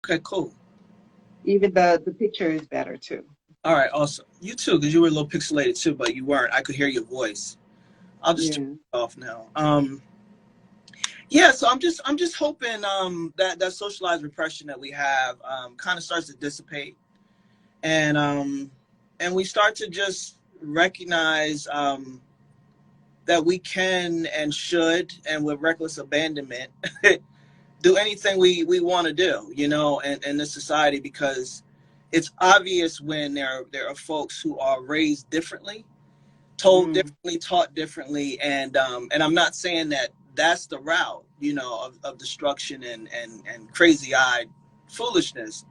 Okay, cool. Even the picture is better too. All right, awesome. You too, because you were a little pixelated too, but you weren't. I could hear your voice. I'll just turn Yeah. it off now. Yeah, so I'm just hoping that socialized repression that we have kind of starts to dissipate, and and we start to just recognize that we can and should, and with reckless abandonment, do anything we want to do, you know, in this society, because it's obvious when there are folks who are raised differently, told Mm. differently, taught differently, and I'm not saying that that's the route, you know, of destruction and crazy-eyed foolishness.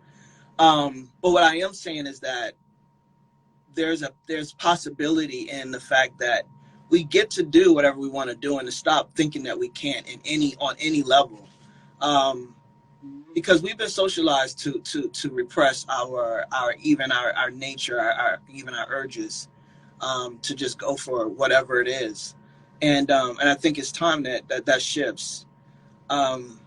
But what I am saying is that there's possibility in the fact that we get to do whatever we want to do, and to stop thinking that we can't on any level. Um, because we've been socialized to repress our nature, our even our urges, to just go for whatever it is, and I think it's time that shifts, um,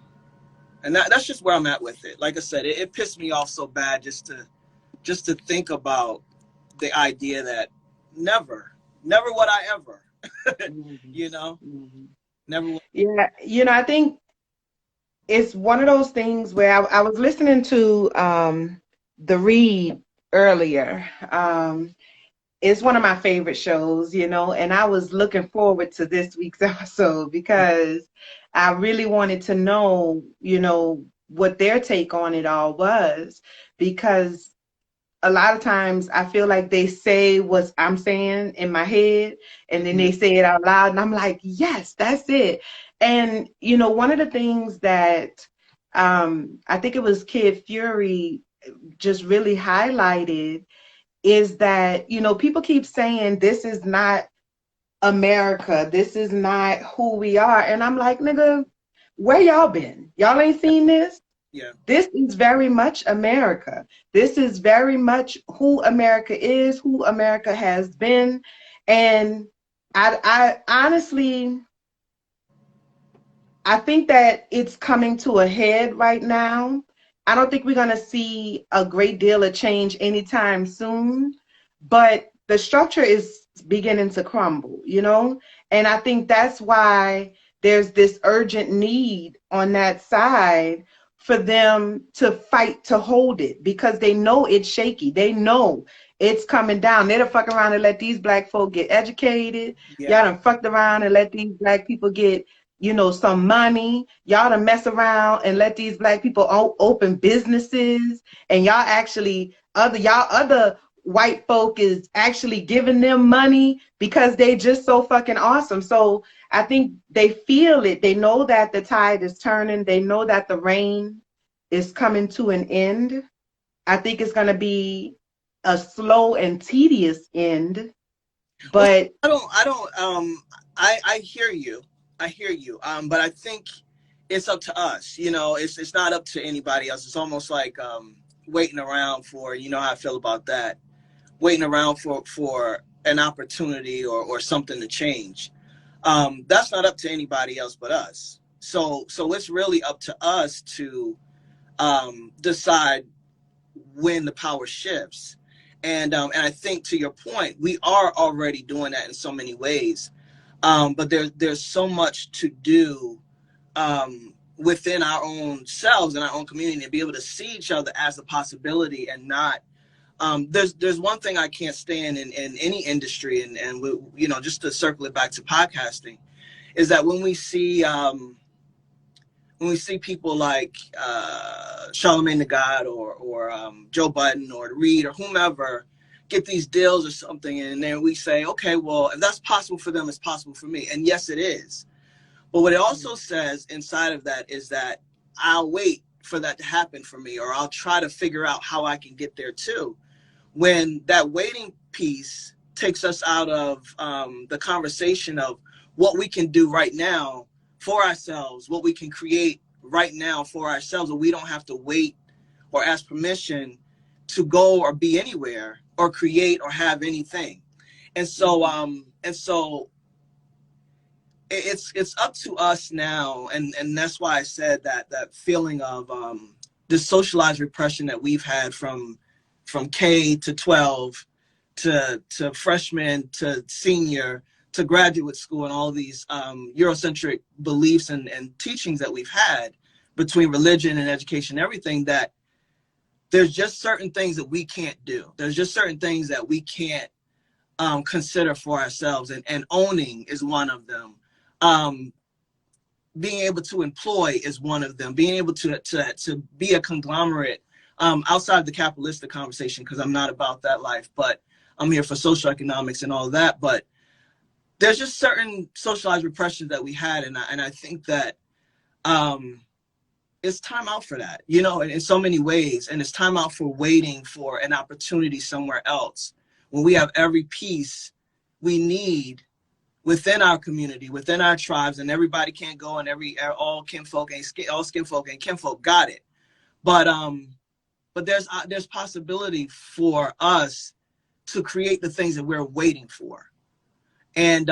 and that's just where I'm at with it. Like I said, it pissed me off so bad just to think about the idea that never would I ever, Mhm. you know, Mhm. never would. Yeah, I think it's one of those things where I was listening to The Read earlier. It's one of my favorite shows, and I was looking forward to this week's episode because I really wanted to know, what their take on it all was, because a lot of times I feel like they say what I'm saying in my head and then Mhm. they say it out loud and I'm like, yes, that's it. And one of the things that I think it was Kid Fury just really highlighted is that, people keep saying this is not America, this is not who we are. And I'm like, nigga, where y'all been? Y'all ain't seen this? Yeah. This is very much America. This is very much who America is, who America has been. And I honestly, I think that it's coming to a head right now. I don't think we're going to see a great deal of change anytime soon, but the structure is beginning to crumble, And I think that's why there's this urgent need on that side for them to fight to hold it because they know it's shaky. They know it's coming down. They done fuck around and let these black folk get educated. Y'all Yeah. done fucked around and let these black people get some money. Y'all to mess around and let these black people open businesses, and y'all other white folk is actually giving them money because they just so fucking awesome. So I think they feel it. They know that the tide is turning. They know that the rain is coming to an end. I think it's going to be a slow and tedious end, Well, but I hear you. I hear you. But I think it's up to us. You know, it's not up to anybody else. It's almost like waiting around for, you know how I feel about that. Waiting around for an opportunity or something to change. That's not up to anybody else but us. So it's really up to us to decide when the power shifts. And I think to your point, we are already doing that in so many ways. But there's so much to do within our own selves and our own community, and be able to see each other as a possibility and not. There's one thing I can't stand in any industry, and we, you know, just to circle it back to podcasting, is that when we see people like Charlamagne the God or Joe Budden or Reed or whomever get these deals or something, and then we say, okay, well, if that's possible for them, it's possible for me. And yes, it is. But what it also says inside of that is that I'll wait for that to happen for me, or I'll try to figure out how I can get there too. When that waiting piece takes us out of the conversation of what we can do right now for ourselves, what we can create right now for ourselves, and we don't have to wait or ask permission to go or be anywhere or create or have anything. And so it's up to us now, and that's why I said that feeling of this socialized repression that we've had from K to 12 to freshman to senior to graduate school, and all these Eurocentric beliefs and teachings that we've had between religion and education, everything, that there's just certain things that we can't do. There's just certain things that we can't consider for ourselves, and owning is one of them. Being able to employ is one of them. Being able to be a conglomerate outside the capitalistic conversation, because I'm not about that life, but I'm here for social economics and all that. But there's just certain socialized repressions that we had, and I think that it's time out for that, you know, in so many ways. And it's time out for waiting for an opportunity somewhere else, when we have every piece we need within our community, within our tribes, and everybody can't go, and all kinfolk and kinfolk got it. But there's possibility for us to create the things that we're waiting for. And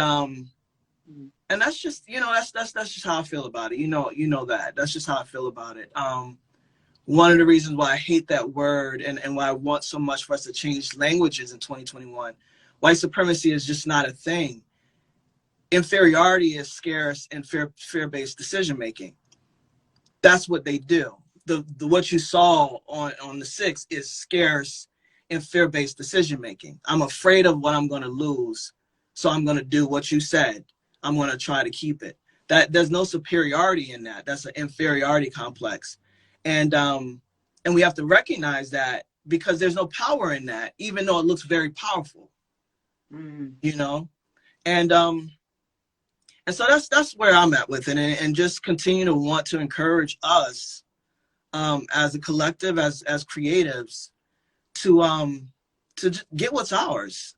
that's just, you know, that's just how I feel about it. You know that's just how I feel about it. One of the reasons why I hate that word, and why I want so much for us to change languages in 2021, white supremacy is just not a thing. Inferiority is scarce and fear-based decision making. That's what they do. The what you saw on the 6th is scarce and fear-based decision making. I'm afraid of what I'm going to lose, so I'm going to do what you said. I'm going to try to keep it. That there's no superiority in that. That's an inferiority complex, and we have to recognize that, because there's no power in that, even though it looks very powerful. You know, and so that's where I'm at with it, and just continue to want to encourage us as a collective, as creatives, to get what's ours,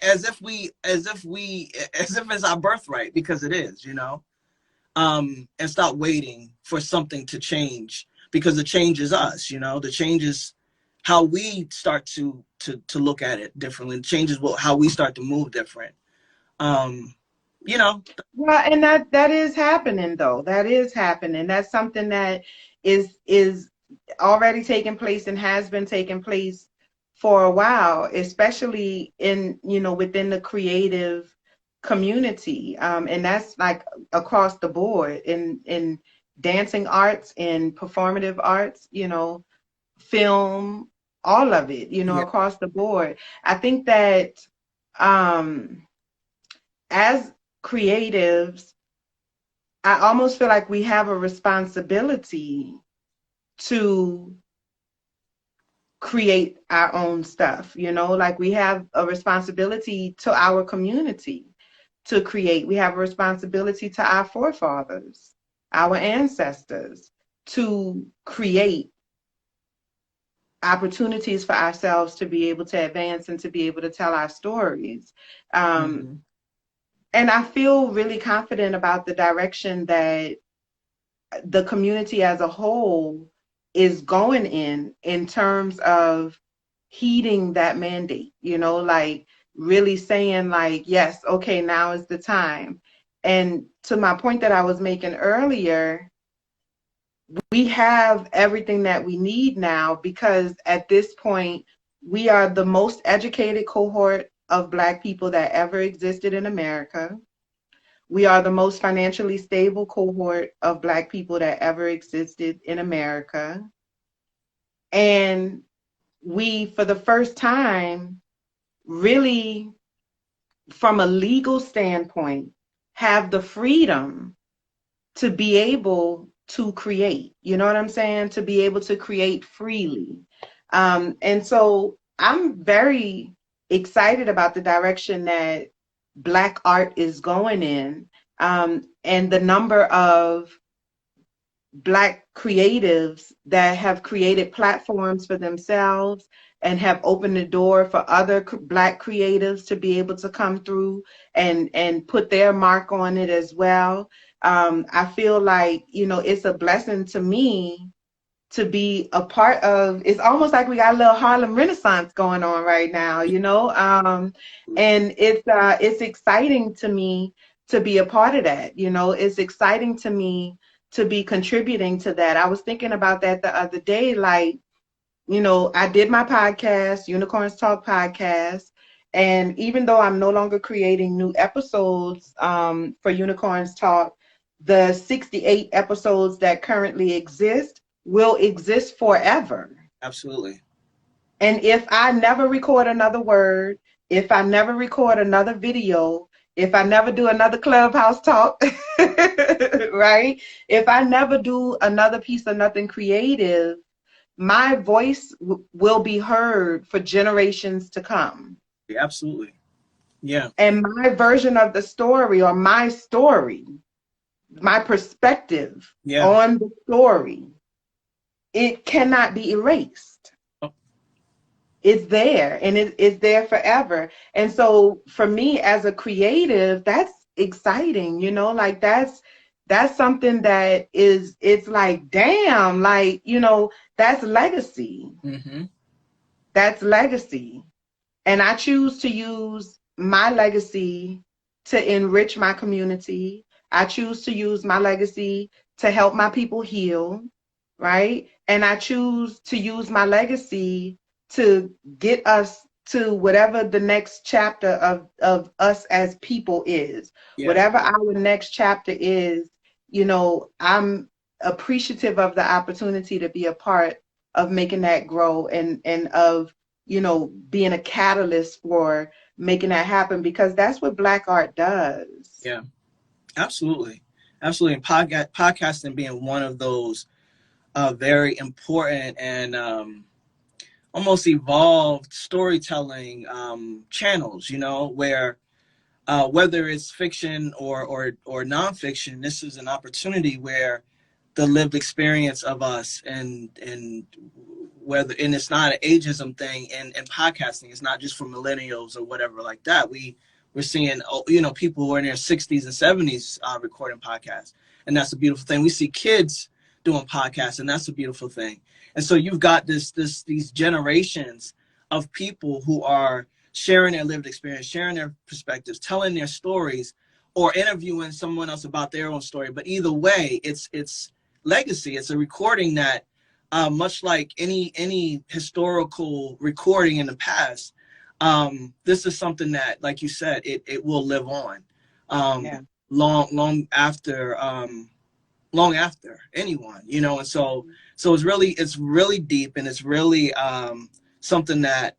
as if it's our birthright, because it is, you know, and stop waiting for something to change, because the change is us, you know. The change is how we start to look at it differently. It changes how we start to move different. You know. Well, and that is happening, though. That is happening. That's something that is already taking place and has been taking place for a while, especially in, you know, within the creative community. And that's like across the board in dancing arts, in performative arts, you know, film, all of it, you know, Yeah. across the board. I think that as creatives, I almost feel like we have a responsibility to create our own stuff, you know, like we have a responsibility to our community to create. We have a responsibility to our forefathers, our ancestors, to create opportunities for ourselves to be able to advance and to be able to tell our stories. Mm-hmm. And I feel really confident about the direction that the community as a whole is going in terms of heeding that mandate, you know, like really saying like, yes, okay, now is the time. And to my point that I was making earlier, we have everything that we need now, because at this point, we are the most educated cohort of Black people that ever existed in America. We are the most financially stable cohort of Black people that ever existed in America. And we, for the first time, really, from a legal standpoint, have the freedom to be able to create. You know what I'm saying? To be able to create freely. And so I'm very excited about the direction that Black art is going in, and the number of Black creatives that have created platforms for themselves and have opened the door for other Black creatives to be able to come through and put their mark on it as well. I feel like, you know, it's a blessing to me to be a part of. It's almost like we got a little Harlem Renaissance going on right now, you know, and it's exciting to me to be a part of that. You know, it's exciting to me to be contributing to that. I was thinking about that the other day. Like, you know, I did my podcast, Unicorns Talk podcast. And even though I'm no longer creating new episodes for Unicorns Talk, the 68 episodes that currently exist will exist forever. Absolutely. And if I never record another word, if I never record another video, if I never do another Clubhouse talk, right? If I never do another piece of nothing creative, my voice will be heard for generations to come. Yeah, absolutely. Yeah. And my version of the story, or my story, my perspective on the story, it cannot be erased. Oh. It's there, and it's there forever. And so for me as a creative, that's exciting, you know, like that's something that is, it's like, damn, like, you know, that's legacy. Mm-hmm. That's legacy. And I choose to use my legacy to enrich my community. I choose to use my legacy to help my people heal, right? And I choose to use my legacy to get us to whatever the next chapter of us as people is. Yeah. Whatever our next chapter is, you know, I'm appreciative of the opportunity to be a part of making that grow, and of, you know, being a catalyst for making that happen, because that's what Black art does. Yeah, absolutely. Absolutely. And podcasting being one of those very important and almost evolved storytelling channels, you know, where whether it's fiction or nonfiction, this is an opportunity where the lived experience of us, and whether, and it's not an ageism thing in podcasting. It's not just for millennials or whatever like that. We're seeing, you know, people who are in their 60s and 70s recording podcasts, and that's a beautiful thing. We see kids doing podcasts, and that's a beautiful thing. And so you've got these generations of people who are sharing their lived experience, sharing their perspectives, telling their stories, or interviewing someone else about their own story. But either way, it's legacy. It's a recording that, much like any historical recording in the past, this is something that, like you said, it will live on long after anyone, you know. And so it's really deep, and it's really something that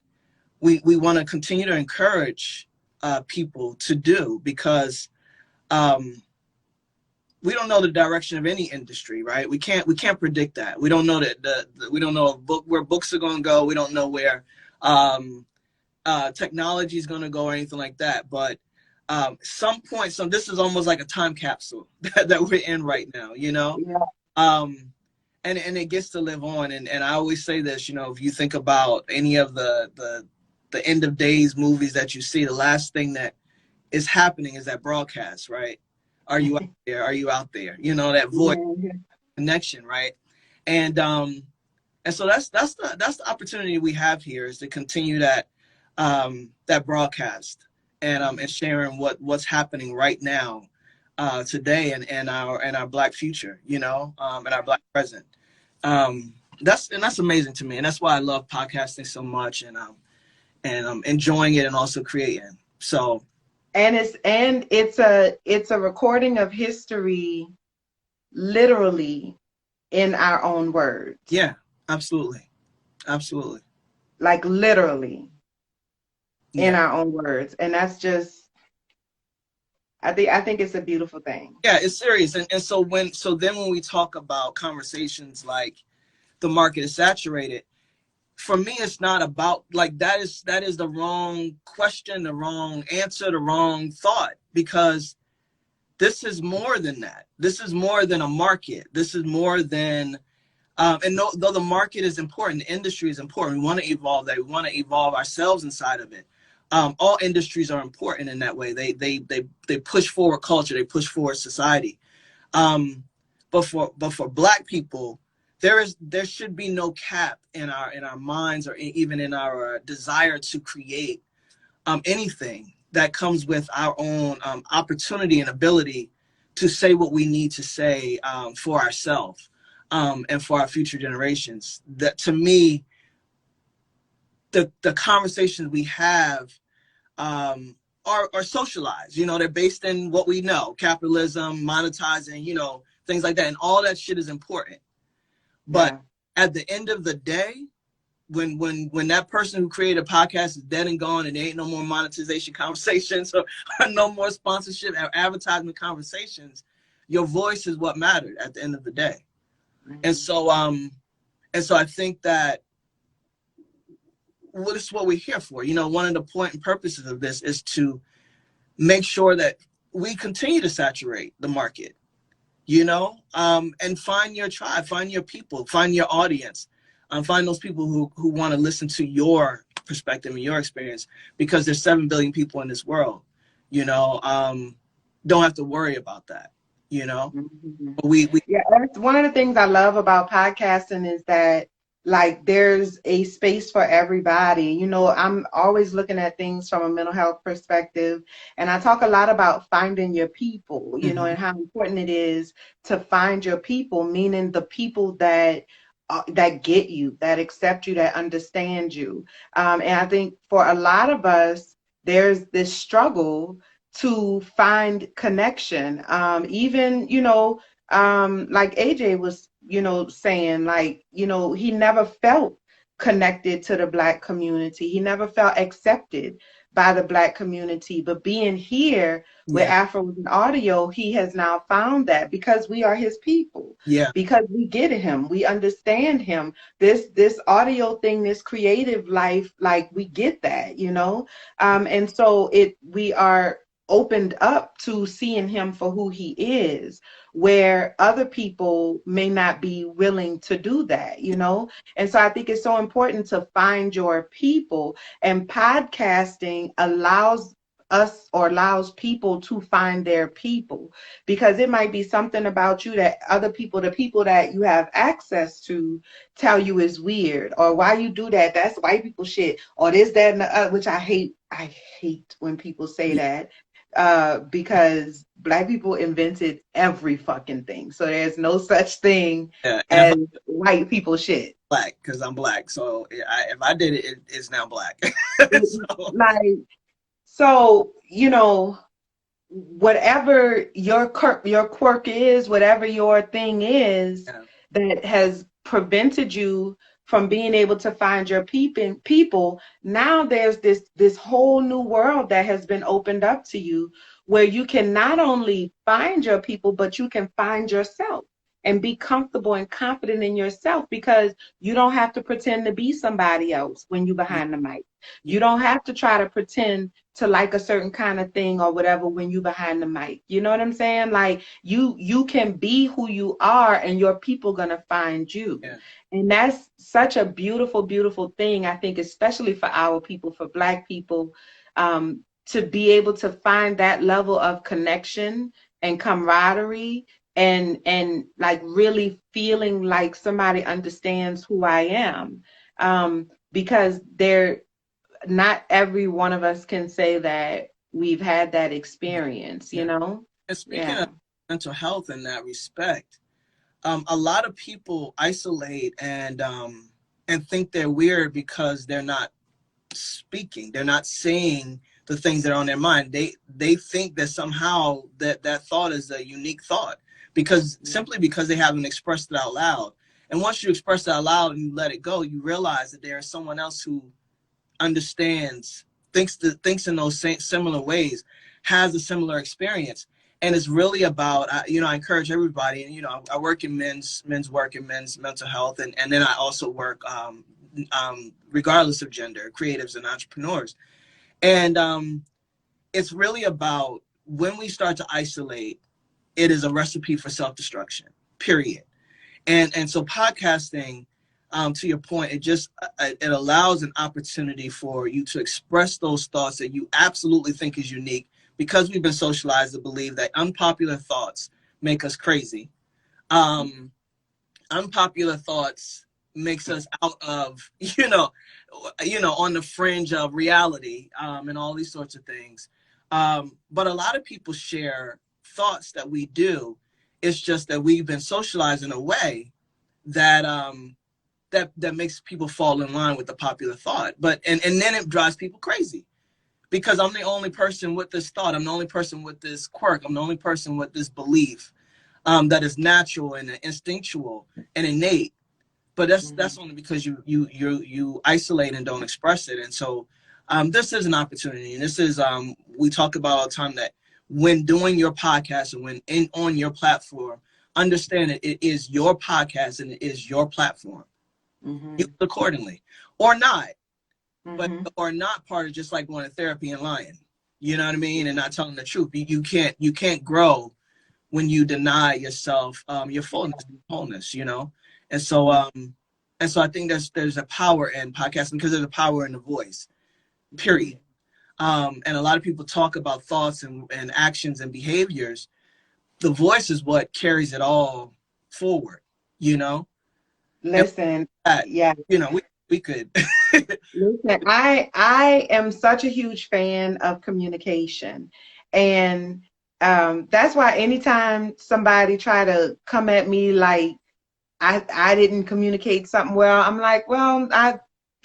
we want to continue to encourage people to do, because we don't know the direction of any industry, right? We can't predict that. We don't know we don't know where books are going to go. We don't know where technology is going to go or anything like that. But some point, this is almost like a time capsule that we're in right now, you know? Yeah. And it gets to live on. And I always say this, you know, if you think about any of the end of days movies that you see, the last thing that is happening is that broadcast, right? Are you out there? Are you out there? You know, that voice connection, right? And so that's the opportunity we have here, is to continue that that broadcast, and sharing what's happening right now, today, and our Black future, you know, and our Black present. That's amazing to me, and that's why I love podcasting so much, and I'm enjoying it and also creating. So. And it's a recording of history, literally, in our own words. Yeah, absolutely. Like literally, in our own words, and that's just, I think it's a beautiful thing. Yeah, it's serious, and so then when we talk about conversations like the market is saturated, for me, it's not about, like, that is the wrong question, the wrong answer, the wrong thought, because this is more than that. This is more than a market. This is more than, and though the market is important, the industry is important. We want to evolve that. We want to evolve ourselves inside of it. All industries are important in that way. They push forward culture. They push forward society. But for Black people, there should be no cap in our minds, or even in our desire to create anything that comes with our own opportunity and ability to say what we need to say for ourselves and for our future generations. That, to me, the conversations we have are socialized. You know, they're based in what we know: capitalism, monetizing, you know, things like that, and all that shit is important. But at the end of the day, when that person who created a podcast is dead and gone, and there ain't no more monetization conversations or no more sponsorship or advertisement conversations, your voice is what mattered at the end of the day. And so I think that this is what we're here for. You know, one of the point and purposes of this is to make sure that we continue to saturate the market, you know, and find your tribe, find your people, find your audience, find those people who want to listen to your perspective and your experience, because there's 7 billion people in this world, you know. Don't have to worry about that, you know. Yeah, that's one of the things I love about podcasting, is that, like, there's a space for everybody. You know, I'm always looking at things from a mental health perspective, and I talk a lot about finding your people, you know, and how important it is to find your people, meaning the people that get you, that accept you, that understand you. And I think for a lot of us, there's this struggle to find connection. Even, you know, like AJ was, you know, saying, like, you know, he never felt connected to the Black community. He never felt accepted by the Black community. But being here with Afros and Audio, he has now found that, because we are his people. Because we get him, we understand him. This audio thing, this creative life, like, we get that, you know. And so we are opened up to seeing him for who he is, where other people may not be willing to do that, you know. And so I think it's so important to find your people, and podcasting allows us, or allows people, to find their people, because it might be something about you that other people, the people that you have access to, tell you is weird, or why you do that, that's white people shit, or this, that, and the other, which I hate when people say that. Because Black people invented every fucking thing. So there's no such thing as white people shit. Black, because I'm Black. So if I did it, it's now Black. So, you know, whatever your quirk is, whatever your thing is that has prevented you from being able to find your people, now there's this whole new world that has been opened up to you, where you can not only find your people, but you can find yourself and be comfortable and confident in yourself, because you don't have to pretend to be somebody else when you're behind the mic. You don't have to try to pretend to like a certain kind of thing or whatever when you're behind the mic. You know what I'm saying? Like, you can be who you are, and your people gonna find you. And that's such a beautiful, beautiful thing, I think, especially for our people, for Black people, to be able to find that level of connection and camaraderie, and like really feeling like somebody understands who I am. Because not every one of us can say that we've had that experience, you know? And speaking of mental health in that respect, a lot of people isolate and think they're weird because they're not speaking. They're not saying the things that are on their mind. They think that somehow that thought is a unique thought, simply because they haven't expressed it out loud. And once you express it out loud and you let it go, you realize that there is someone else who understands, thinks in those similar ways, has a similar experience. And it's really about, you know, I encourage everybody, and, you know, I work in men's work and men's mental health, and then I also work regardless of gender, creatives and entrepreneurs. And it's really about, when we start to isolate, it is a recipe for self-destruction, period. And so podcasting, to your point, it allows an opportunity for you to express those thoughts that you absolutely think is unique, because we've been socialized to believe that unpopular thoughts make us crazy. Unpopular thoughts makes us out of, you know, on the fringe of reality, and all these sorts of things. But a lot of people share thoughts that we do. It's just that we've been socialized in a way that that makes people fall in line with the popular thought. But and then it drives people crazy because I'm the only person with this thought. I'm the only person with this quirk. I'm the only person with this belief that is natural and instinctual and innate. But that's only because you isolate and don't express it. And so this is an opportunity. And this is we talk about all the time that when doing your podcast and when on your platform, understand that it is your podcast and it is your platform. Mm-hmm. Use it accordingly or not. But Mm-hmm. or not part of just like going to therapy and lying. You know what I mean? And not telling the truth. You can't grow when you deny yourself your fullness, wholeness, you know? And so I think there's a power in podcasting because there's a power in the voice, period. And a lot of people talk about thoughts and actions and behaviors. The voice is what carries it all forward, you know? Listen, That, yeah. you know, we could. Listen, I am such a huge fan of communication, and that's why anytime somebody try to come at me like I didn't communicate something well, I'm like, well,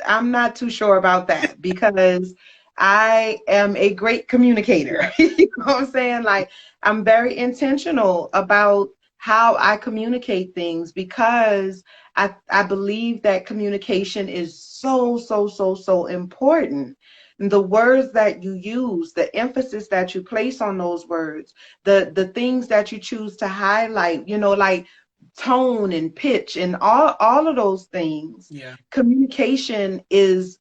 I'm not too sure about that because I am a great communicator. You know what I'm saying? Like, I'm very intentional about how I communicate things because I believe that communication is so important. And the words that you use, the emphasis that you place on those words, the things that you choose to highlight, you know, like tone and pitch and all of those things. Yeah. Communication is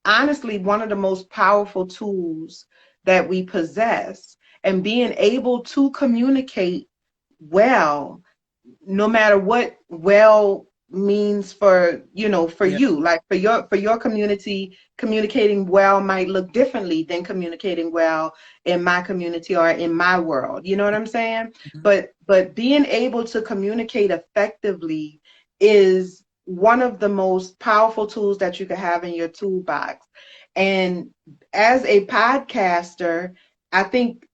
honestly one of the most powerful tools that we possess. And being able to communicate well, no matter what well means for, you know, for Yeah. you, like for your community, communicating well might look differently than communicating well in my community or in my world, you know what I'm saying? Mhm. But being able to communicate effectively is one of the most powerful tools that you can have in your toolbox. And as a podcaster, I think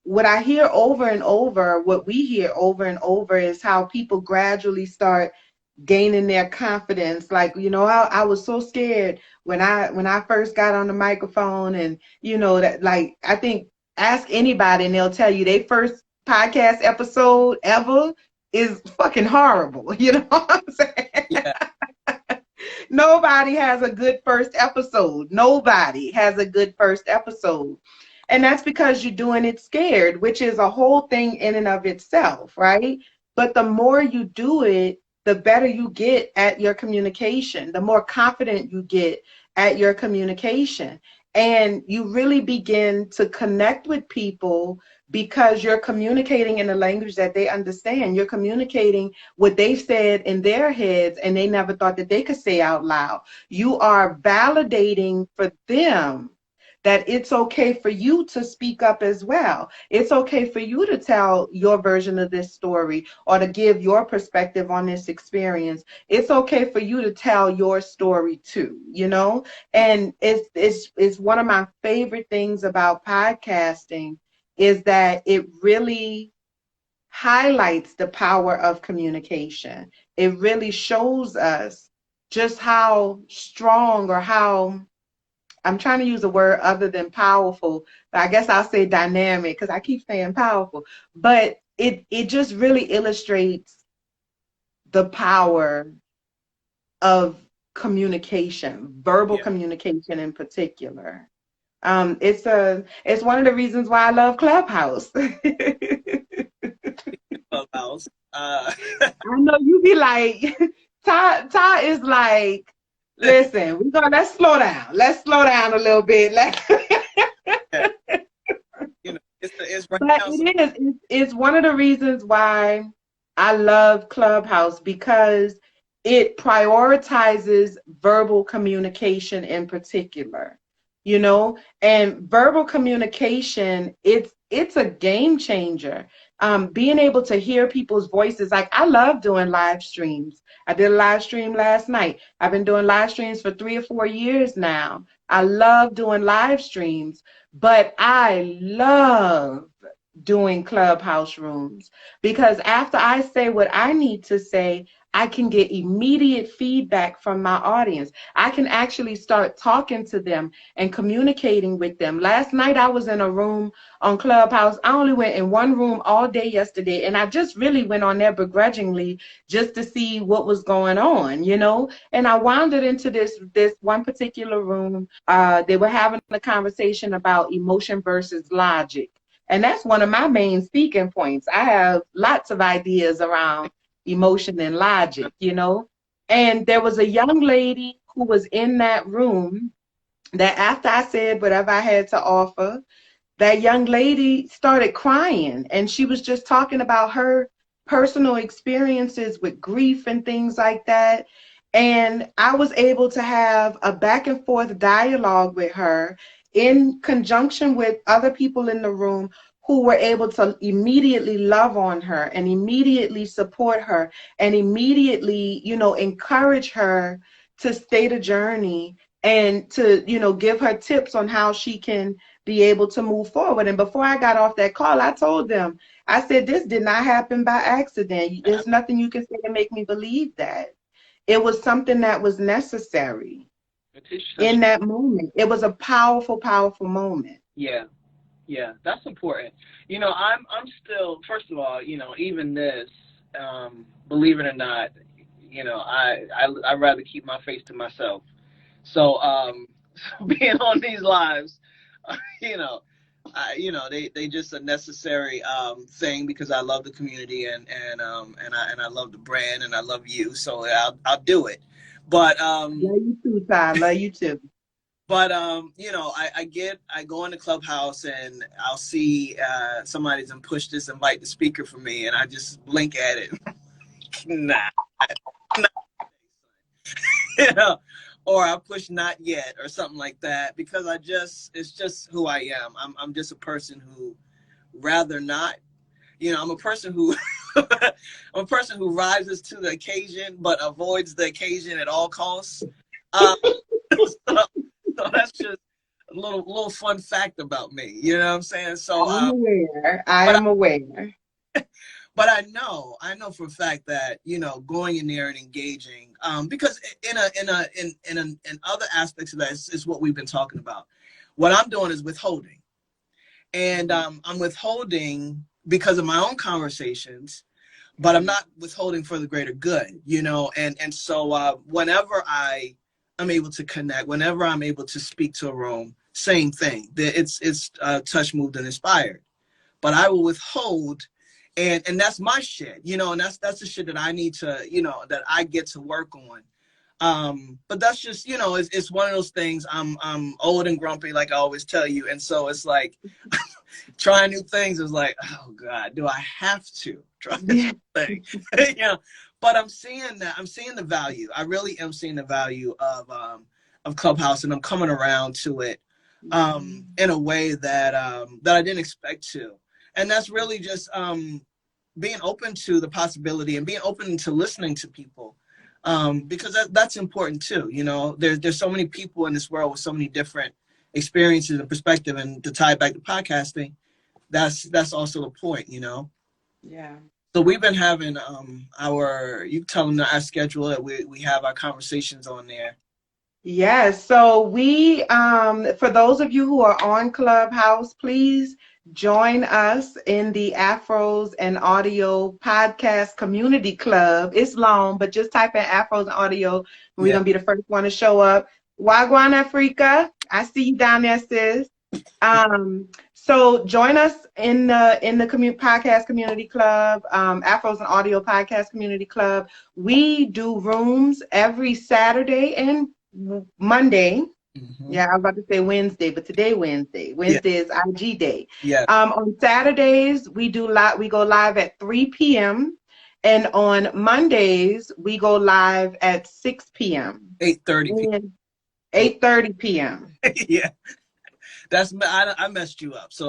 what I hear over and over, what we hear over and over is how people gradually start gaining their confidence. Like, you know, I was so scared when I first got on the microphone, and you know that, like, I think ask anybody and they'll tell you their first podcast episode ever is fucking horrible. You know what I'm saying? Yeah. Nobody has a good first episode. Nobody has a good first episode. And that's because you're doing it scared, which is a whole thing in and of itself, right? But the more you do it, the better you get at your communication, the more confident you get at your communication. And you really begin to connect with people because you're communicating in a language that they understand. You're communicating what they've said in their heads and they never thought that they could say out loud. You are validating for them that it's okay for you to speak up as well. It's okay for you to tell your version of this story or to give your perspective on this experience. It's okay for you to tell your story too, you know? And it's one of my favorite things about podcasting is that it really highlights the power of communication. It really shows us just how strong, or how, I'm trying to use a word other than powerful, but I guess I'll say dynamic because I keep saying powerful. But it just really illustrates the power of communication, verbal Yeah. communication in particular. It's one of the reasons why I love Clubhouse. Clubhouse. I know you be like, Ty is like, listen, let's slow down. Let's slow down a little bit. Yeah. You know, it's right But now. it's one of the reasons why I love Clubhouse, because it prioritizes verbal communication in particular, you know, and verbal communication, it's a game changer. Being able to hear people's voices, like I love doing live streams. I did a live stream last night. I've been doing live streams for 3 or 4 years now. I love doing live streams, but I love doing Clubhouse rooms, because after I say what I need to say, I can get immediate feedback from my audience. I can actually start talking to them and communicating with them. Last night I was in a room on Clubhouse. I only went in one room all day yesterday, and I just really went on there begrudgingly just to see what was going on, you know? And I wandered into this one particular room. They were having a conversation about emotion versus logic. And that's one of my main speaking points. I have lots of ideas around emotion and logic, you know. And there was a young lady who was in that room that after I said whatever I had to offer, that young lady started crying, and she was just talking about her personal experiences with grief and things like that. And I was able to have a back and forth dialogue with her in conjunction with other people in the room who were able to immediately love on her and immediately support her and immediately, you know, encourage her to stay the journey and to, you know, give her tips on how she can be able to move forward. And before I got off that call, I told them, I said, this did not happen by accident. There's nothing you can say to make me believe that. It was something that was necessary in that moment. It was a powerful, powerful moment. Yeah. Yeah, that's important. You know, I'm still, first of all, you know, even this, believe it or not, you know, I'd rather keep my face to myself. So, being on these lives, you know, they just a necessary thing because I love the community and I love the brand and I love you, so I'll do it. But love you too, Ty. Love you too. But you know, I go into Clubhouse and I'll see somebody's and push this invite the speaker for me, and I just blink at it. Nah, not, you know, or I push not yet or something like that because it's just who I am. I'm just a person who rather not. You know, I'm a person who I'm a person who rises to the occasion but avoids the occasion at all costs. So that's just a little fun fact about me. You know what I'm saying? So I'm aware. I am aware. But I know for a fact that, you know, going in there and engaging, because in other aspects of that is what we've been talking about. What I'm doing is withholding, and I'm withholding because of my own conversations, but I'm not withholding for the greater good, you know. And so whenever I'm able to connect, whenever I'm able to speak to a room, same thing. It's touch, moved, and inspired. But I will withhold, and that's my shit, you know, and that's the shit that I need to, you know, that I get to work on. But that's just, you know, it's one of those things. I'm old and grumpy, like I always tell you, and so it's like trying new things is like, oh God, do I have to try this thing? You know. But I'm seeing the value. I really am seeing the value of Clubhouse, and I'm coming around to it in a way that I didn't expect to. And that's really just being open to the possibility and being open to listening to people, because that's important too. You know, there's so many people in this world with so many different experiences and perspective, and to tie it back to podcasting, that's also the point. You know. Yeah. So we've been having you tell them our schedule that we have our conversations on there. Yes. So we, for those of you who are on Clubhouse, please join us in the Afros and Audio Podcast Community Club. It's long, but just type in Afros and Audio, and we're gonna be the first one to show up. Wagwan Africa, I see you down there, sis. So join us in the podcast community club, Afros and Audio Podcast Community Club. We do rooms every Saturday and Monday. Mm-hmm. Yeah, I was about to say Wednesday, but today Wednesday. Wednesday is IG Day. Yeah. On Saturdays we go live at 3 p.m. and on Mondays we go live at 6 p.m. 8:30 8:30 p.m. Yeah. I messed you up, so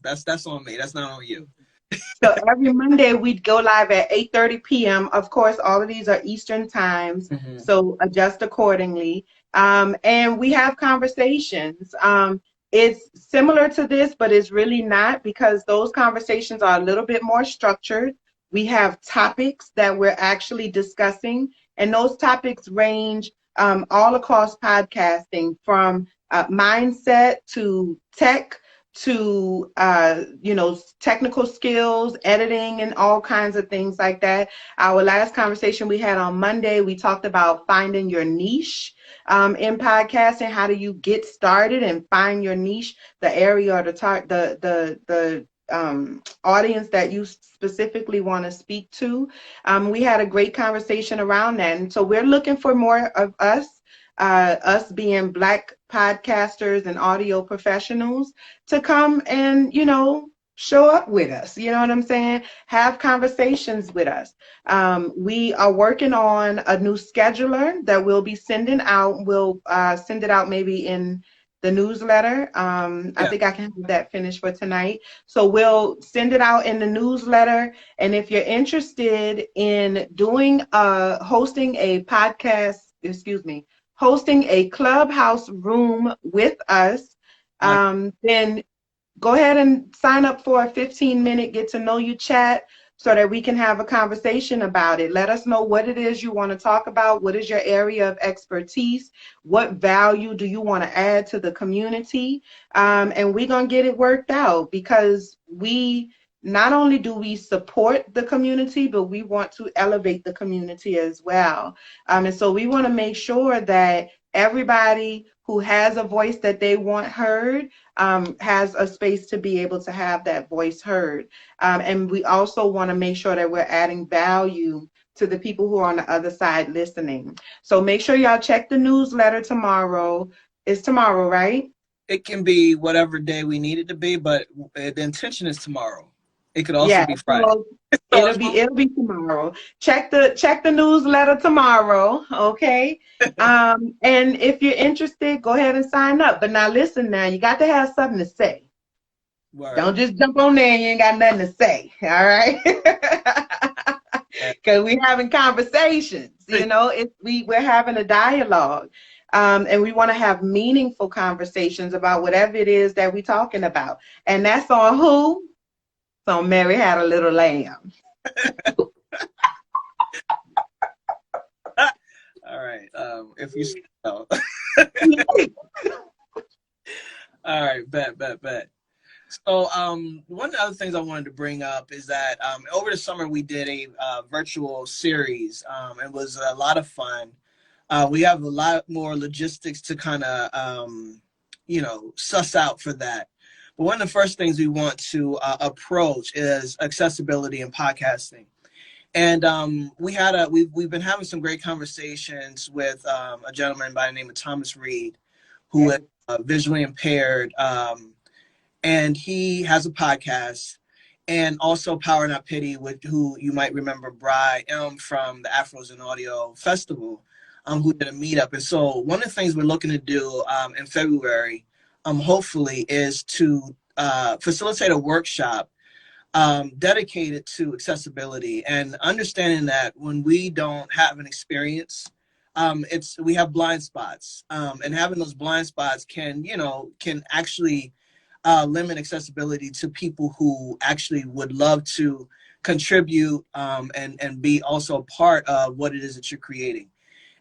that's on me. That's not on you. So every Monday we'd go live at 8:30 p.m. Of course, all of these are Eastern times, so adjust accordingly. And we have conversations. It's similar to this, but it's really not, because those conversations are a little bit more structured. We have topics that we're actually discussing, and those topics range all across podcasting, from mindset to tech to technical skills, editing, and all kinds of things like that. Our last conversation we had on Monday, we talked about finding your niche in podcasting. How do you get started and find your niche, the area or the audience that you specifically want to speak to? We had a great conversation around that, and so we're looking for more of us being Black podcasters and audio professionals, to come and, show up with us. You know what I'm saying? Have conversations with us. We are working on a new scheduler that we'll be sending out. We'll send it out maybe in the newsletter. I think I can have that finished for tonight. So we'll send it out in the newsletter. And if you're interested in hosting a podcast, hosting a Clubhouse room with us, then go ahead and sign up for a 15-minute get to know you chat, so that we can have a conversation about it. Let us know what it is you want to talk about. What is your area of expertise? What value do you want to add to the community? And we're going to get it worked out, because not only do we support the community, but we want to elevate the community as well. And so we want to make sure that everybody who has a voice that they want heard has a space to be able to have that voice heard. And we also want to make sure that we're adding value to the people who are on the other side listening. So make sure y'all check the newsletter tomorrow. It's tomorrow, right? It can be whatever day we need it to be, but the intention is tomorrow. It could also be Friday. So it'll be tomorrow. Check the newsletter tomorrow, okay? And if you're interested, go ahead and sign up. But now listen, you got to have something to say. Word. Don't just jump on there and you ain't got nothing to say, all right? Because we're having conversations, we're having a dialogue. And we want to have meaningful conversations about whatever it is that we're talking about. And that's on who? So Mary Had a Little Lamb. All right. If you know. All right. Bet. So one of the other things I wanted to bring up is that over the summer we did a virtual series. It was a lot of fun. We have a lot more logistics to kind of suss out for that. But one of the first things we want to approach is accessibility in podcasting. And we've been having some great conversations with a gentleman by the name of Thomas Reed, who is visually impaired, and he has a podcast, and also Power Not Pity, who you might remember Bri M from the Afros and Audio Festival, who did a meetup. And so one of the things we're looking to do in February, hopefully, is to facilitate a workshop dedicated to accessibility, and understanding that when we don't have an experience, we have blind spots, and having those blind spots can actually limit accessibility to people who actually would love to contribute and be also part of what it is that you're creating.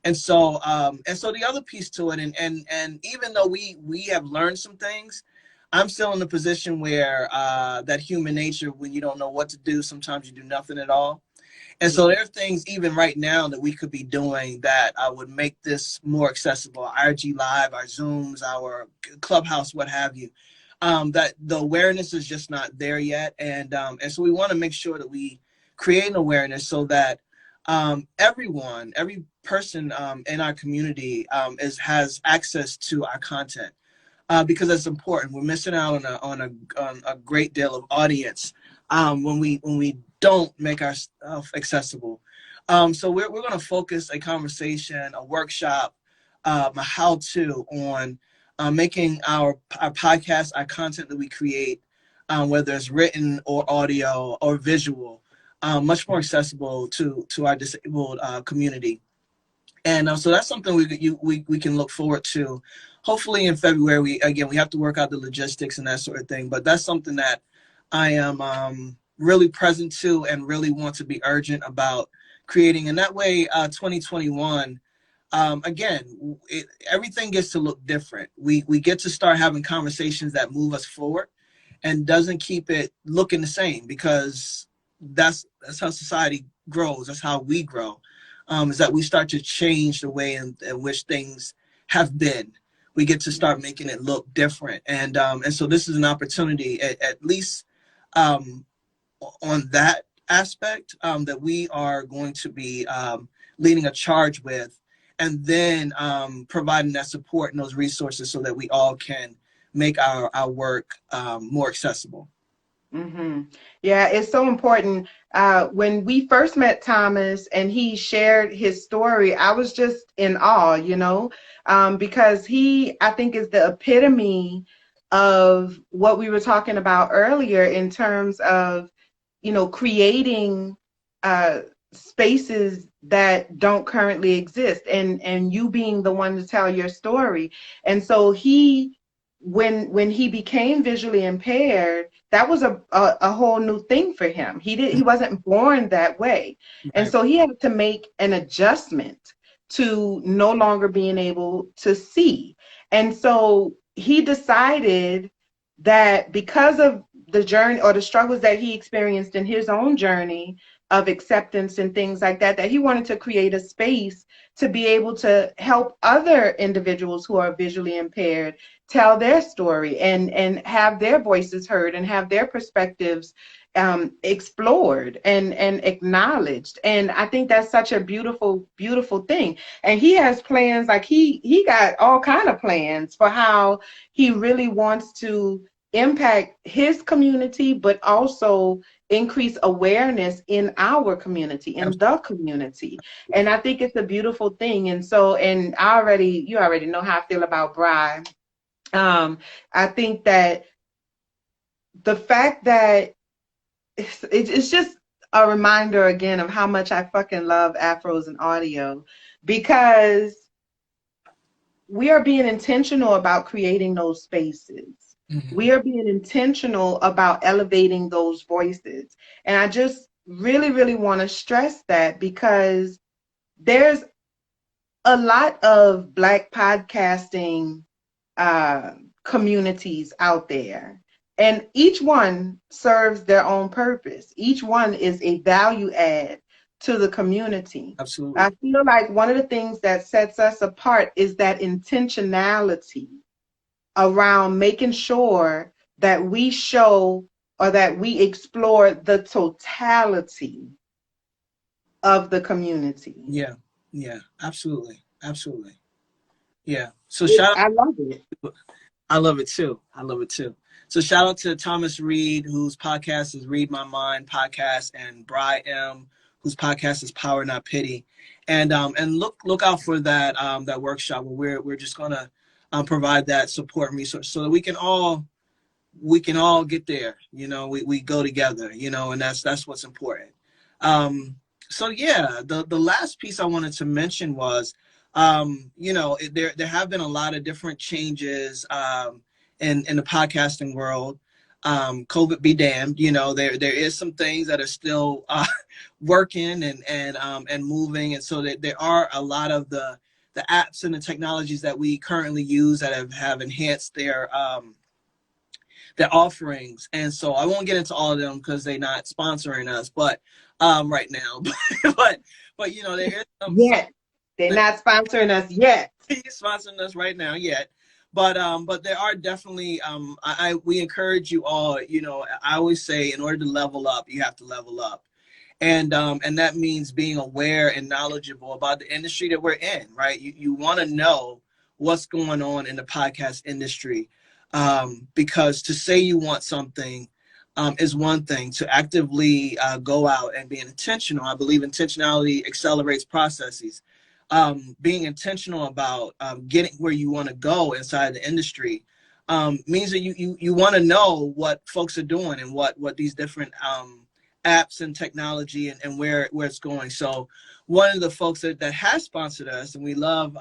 And so the other piece to it, and even though we have learned some things, I'm still in the position where that human nature, when you don't know what to do, sometimes you do nothing at all. And so there are things even right now that we could be doing that would make this more accessible. Our IG Live, our Zooms, our Clubhouse, what have you. That the awareness is just not there yet. And so we want to make sure that we create an awareness so that every person in our community has access to our content. Because that's important. We're missing out on a great deal of audience when we don't make ourselves accessible. So we're going to focus a conversation, a workshop, a how-to on making our podcast, our content that we create, whether it's written or audio or visual, much more accessible to our disabled community. And so that's something we can look forward to. Hopefully in February, we have to work out the logistics and that sort of thing. But that's something that I am really present to and really want to be urgent about creating. And that way, 2021, again, everything gets to look different. We get to start having conversations that move us forward and doesn't keep it looking the same, because that's how society grows. That's how we grow. Is that we start to change the way in which things have been. We get to start making it look different, and so this is an opportunity, at least um, on that aspect, that we are going to be leading a charge with, and then providing that support and those resources so that we all can make our work more accessible. Mm-hmm. Yeah, it's so important. When we first met Thomas and he shared his story, I was just in awe, because he, I think, is the epitome of what we were talking about earlier in terms of, creating uh, spaces that don't currently exist, and you being the one to tell your story. And so when he became visually impaired, that was a whole new thing for him. He wasn't born that way. And Right. so he had to make an adjustment to no longer being able to see. And so he decided that because of the journey or the struggles that he experienced in his own journey of acceptance and things like that, that he wanted to create a space to be able to help other individuals who are visually impaired tell their story and have their voices heard and have their perspectives explored and acknowledged. And I think that's such a beautiful, beautiful thing. And he has plans, like he got all kind of plans for how he really wants to impact his community, but also increase awareness in our community, in the community. And I think it's a beautiful thing. And so, and you already know how I feel about Bri. I think that the fact that it's just a reminder again of how much I fucking love Afros and audio, because we are being intentional about creating those spaces. Mm-hmm. We are being intentional about elevating those voices. And I just really, really want to stress that, because there's a lot of Black podcasting uh, communities out there, and each one serves their own purpose. Each one is a value add to the community. I Absolutely. feel like one of the things that sets us apart is that intentionality around making sure that we show or that we explore the totality of the community. Yeah. Yeah. Absolutely. Absolutely. Yeah. So shout I love it. out. I love it too. I love it too. So shout out to Thomas Reed, whose podcast is Read My Mind podcast, and Bri M, whose podcast is Power Not Pity. And look out for that workshop where we're just gonna provide that support and resource so that we can all get there. We go together, and that's what's important. So yeah, the last piece I wanted to mention was, there have been a lot of different changes in the podcasting world. COVID be damned, there is some things that are still working and moving, and so there are a lot of the apps and the technologies that we currently use that have enhanced their offerings. And so I won't get into all of them because they're not sponsoring us, but right now. but there is Yet. They're not sponsoring us yet. sponsoring us right now yet. But there are definitely we encourage you all. I always say, in order to level up, you have to level up. And that means being aware and knowledgeable about the industry that we're in, right? You want to know what's going on in the podcast industry, because to say you want something is one thing. To actively go out and be intentional, I believe intentionality accelerates processes. Being intentional about getting where you want to go inside the industry means that you want to know what folks are doing and what these different apps and technology and where it's going. So one of the folks that has sponsored us, and we love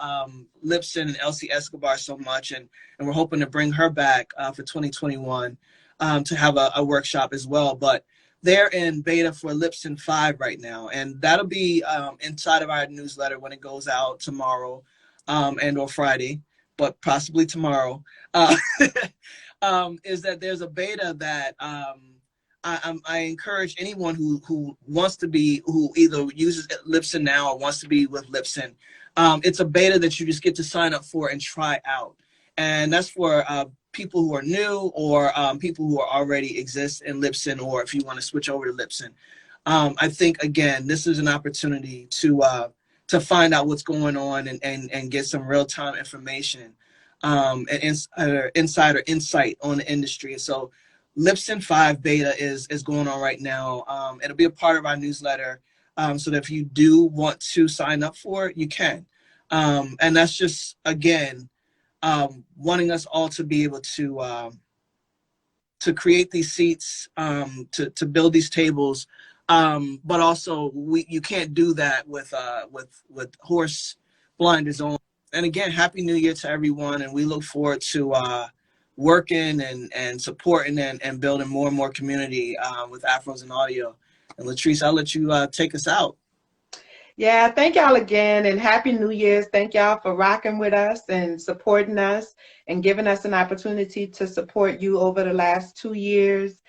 Lipson and Elsie Escobar so much, and we're hoping to bring her back for 2021 to have a workshop as well. But they're in beta for Lipson 5 right now, and that'll be inside of our newsletter when it goes out tomorrow and or Friday, but possibly tomorrow. Is that there's a beta that I encourage anyone who wants to be, who either uses Lipson now or wants to be with Lipson. It's a beta that you just get to sign up for and try out. And that's for people who are new or people who are already exist in Lipson, or if you want to switch over to Lipson. I think, again, this is an opportunity to find out what's going on and get some real-time information and insider insight on the industry. So Lipson 5 beta is going on right now. It'll be a part of our newsletter, so that if you do want to sign up for it, you can. And that's just, again, wanting us all to be able to create these seats, to build these tables, but also you can't do that with horse blinders on. And again, Happy New Year to everyone, and we look forward to working and supporting and building more and more community with Afros and Audio. And Latrice, I'll let you take us out. Yeah, thank y'all again, and Happy New Year's. Thank y'all for rocking with us and supporting us and giving us an opportunity to support you over the last 2 years.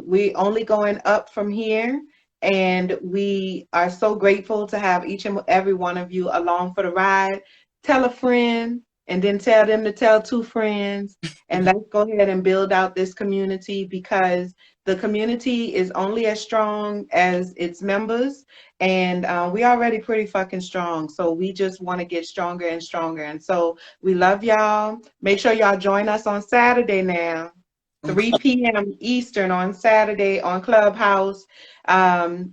We only going up from here, and we are so grateful to have each and every one of you along for the ride. Tell a friend, and then tell them to tell 2 friends, and let's go ahead and build out this community, because the community is only as strong as its members, and we already pretty fucking strong, so we just want to get stronger and stronger. And so we love y'all. Make sure y'all join us on Saturday now, 3 p.m. Eastern on Saturday on Clubhouse.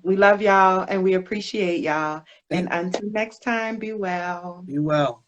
We love y'all and we appreciate y'all. And until next time, be well. Be well.